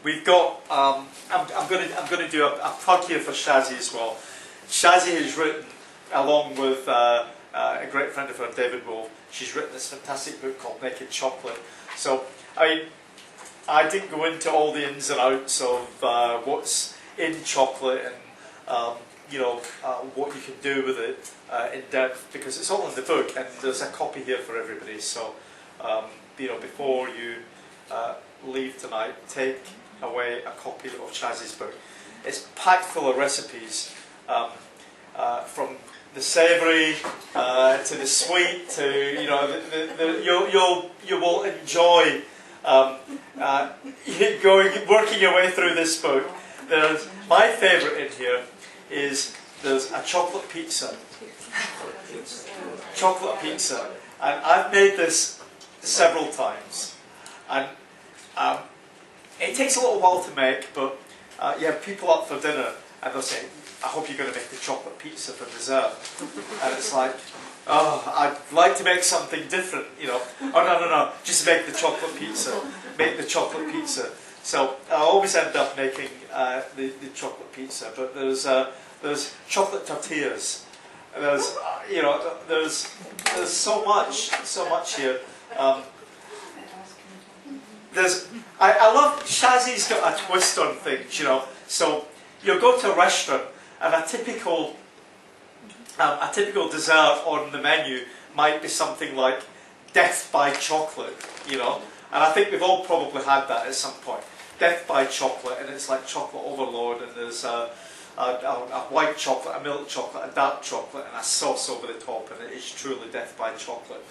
we've got. I'm going to do a plug here for Shazzie as well. Shazzie has written, along with a great friend of hers, David Wolfe. She's written this fantastic book called Naked Chocolate. So, I mean, I didn't go into all the ins and outs of what's in chocolate and what you can do with it in depth, because it's all in the book, and there's a copy here for everybody. So, before you leave tonight, take away a copy of Shazzie's book. It's packed full of recipes, from the savoury to the sweet to you will enjoy working your way through this book. There's my favourite in here is there's a chocolate pizza. Chocolate pizza, and I've made this several times, and it takes a little while to make, but you have people up for dinner and they'll say, I hope you're going to make the chocolate pizza for dessert. And it's like, oh, I'd like to make something different, Oh, no, just make the chocolate pizza. Make the chocolate pizza. So I always end up making the chocolate pizza, but there's chocolate tortillas. There's there's so much here. I love Shazzie's got a twist on things, So you'll go to a restaurant and a typical dessert on the menu might be something like death by chocolate, And I think we've all probably had that at some point. Death by chocolate, and it's like chocolate overload, and there's a white chocolate, a milk chocolate, a dark chocolate, and a sauce over the top, and it is truly death by chocolate.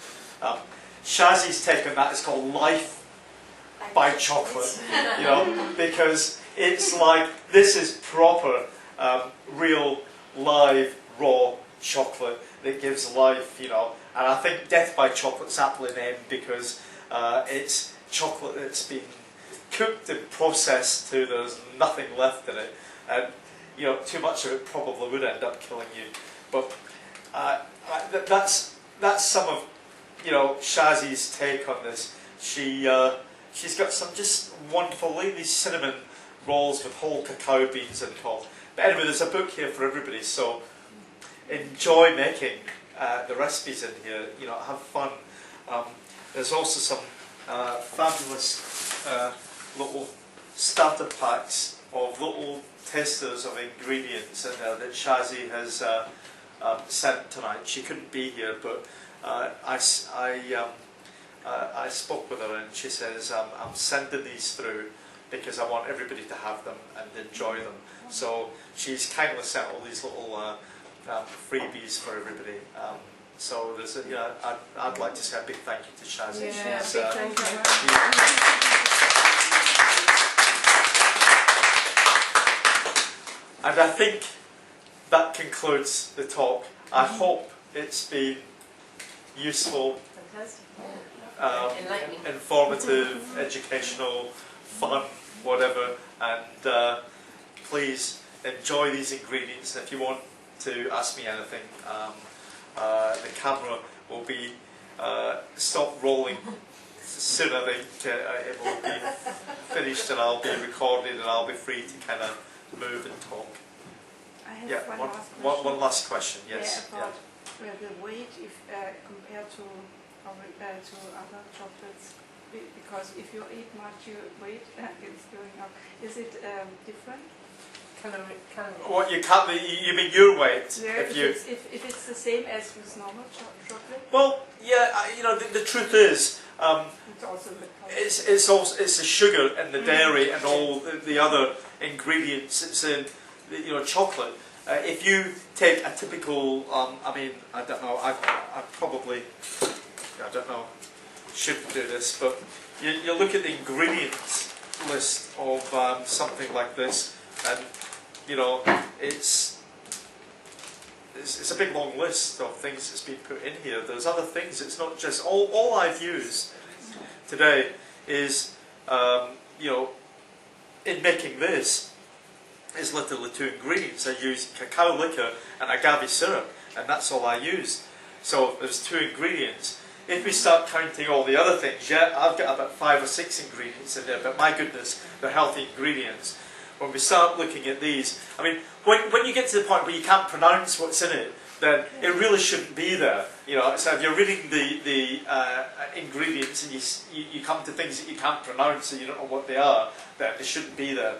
Shazzie's take on that is called life by chocolate, because it's like, this is proper, real, live, raw chocolate that gives life, and I think death by chocolate's aptly named because it's chocolate that's been cooked and processed to there's nothing left in it, and too much of it probably would end up killing you. But that's some of Shazzie's take on this. She's got some just wonderful, these cinnamon rolls with whole cacao beans in top. But anyway, there's a book here for everybody, so enjoy making the recipes in here. Have fun. There's also some fabulous little starter packs of little tasters of ingredients in there that Shazzie has sent tonight. She couldn't be here, but I spoke with her and she says, I'm sending these through because I want everybody to have them and enjoy them. So she's kindly sent all these little freebies for everybody. So there's I'd like to say a big thank you to Shazzie. Yeah, she's, big thank you. And I think that concludes the talk. I hope it's been useful, informative, educational, fun, whatever, and please enjoy these ingredients. And if you want to ask me anything, the camera will be stopped rolling soon. I think it will be finished and I'll be recorded and I'll be free to kind of move and talk. I have one last question. Yes. Yeah, about the weight if compared to other chocolates, because if you eat much, your weight is going up. Is it different? What you mean your weight? Yeah, if it's the same as with normal chocolate. Well, yeah, the truth is, it's also the it's the sugar and the dairy and all the other ingredients. It's in chocolate. If you take a typical, I don't know, I probably, I don't know, shouldn't do this, but you look at the ingredients list of something like this, and it's a big long list of things that's been put in here. There's other things. It's not just all I've used today is in making this is literally 2 ingredients. I used cacao liquor and agave syrup, and that's all I used. So there's 2 ingredients. if we start counting all the other things, yeah, I've got about 5 or 6 ingredients in there, but my goodness, they're healthy ingredients. When we start looking at these, I mean, when you get to the point where you can't pronounce what's in it, then it really shouldn't be there. You know, so if you're reading the ingredients and you come to things that you can't pronounce and you don't know what they are, then it shouldn't be there.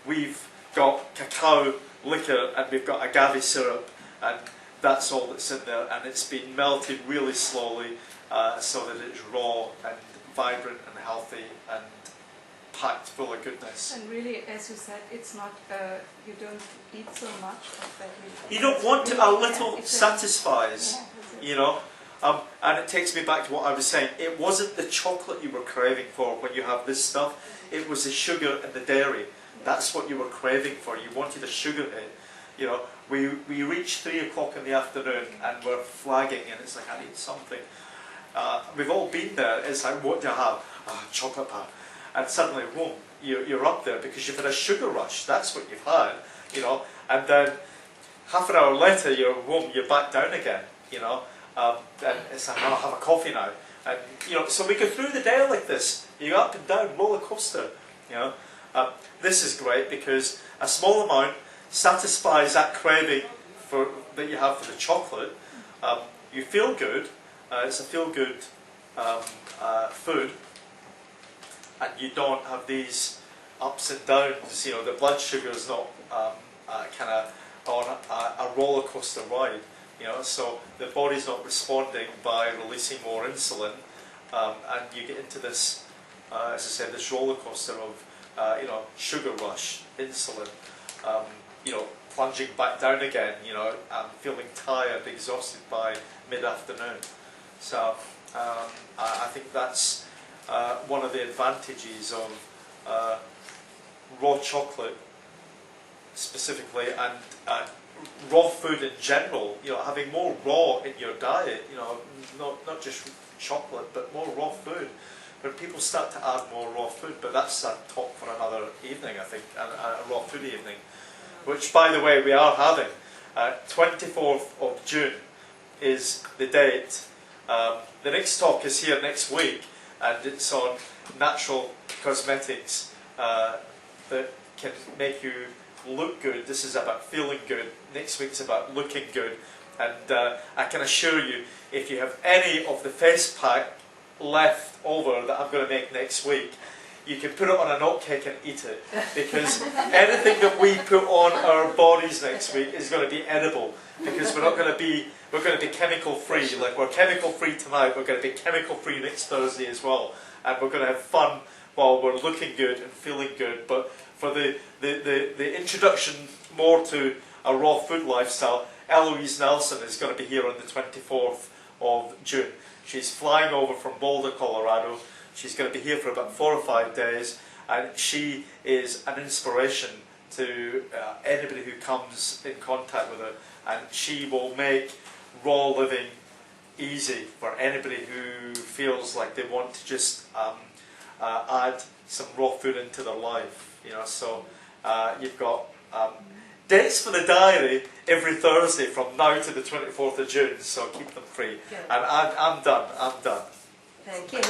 We've got cacao liquor and we've got agave syrup, and that's all that's in there, and it's been melted really slowly so that it's raw and vibrant and healthy and packed full of goodness. And really, as you said, it's not, you don't eat so much of that. You don't want to, a little satisfies, yeah, you know. And it takes me back to what I was saying. It wasn't the chocolate you were craving for when you have this stuff, it was the sugar and the dairy. That's what you were craving for. You wanted a sugar hit. You know, we reach 3 o'clock in the afternoon and we're flagging, and it's like, I need something. We've all been there. It's like, what do I have? Chocolate bar. And suddenly, boom, you're up there because you've had a sugar rush. That's what you've had, you know. And then half an hour later, you're back down again, you know. And it's like, I'll have a coffee now. And, you know, so we go through the day like this. You up and down, roller coaster, you know. This is great because a small amount satisfies that craving that you have for the chocolate. You feel good. It's a feel-good food. And you don't have these ups and downs, you know, the blood sugar is not kind of on a roller coaster ride, you know, so the body's not responding by releasing more insulin, and you get into this, as I said, this roller coaster of, you know, sugar rush, insulin, you know, plunging back down again, you know, and feeling tired, exhausted by mid-afternoon. So I think that's one of the advantages of raw chocolate specifically, and raw food in general. You know, having more raw in your diet. You know, not just chocolate, but more raw food. When people start to add more raw food, but that's a talk for another evening, I think, a raw food evening, which, by the way, we are having. 24th of June is the date. The next talk is here next week, and it's on natural cosmetics that can make you look good. This is about feeling good. Next week's about looking good. And I can assure you, if you have any of the face pack left over that I'm going to make next week, you can put it on an oat cake and eat it, because anything that we put on our bodies next week is going to be edible, because we're going to be chemical free. Like, we're chemical free tonight, we're going to be chemical free next Thursday as well, and we're going to have fun while we're looking good and feeling good. But for the introduction more to a raw food lifestyle, Eloise Nelson is going to be here on the 24th of June. She's flying over from Boulder, Colorado. She's going to be here for about 4 or 5 days, and she is an inspiration to anybody who comes in contact with her. And she will make raw living easy for anybody who feels like they want to just add some raw food into their life. You know, so you've got dates for the diary every Thursday from now to the 24th of June. So keep them free. And I'm done. Thank you.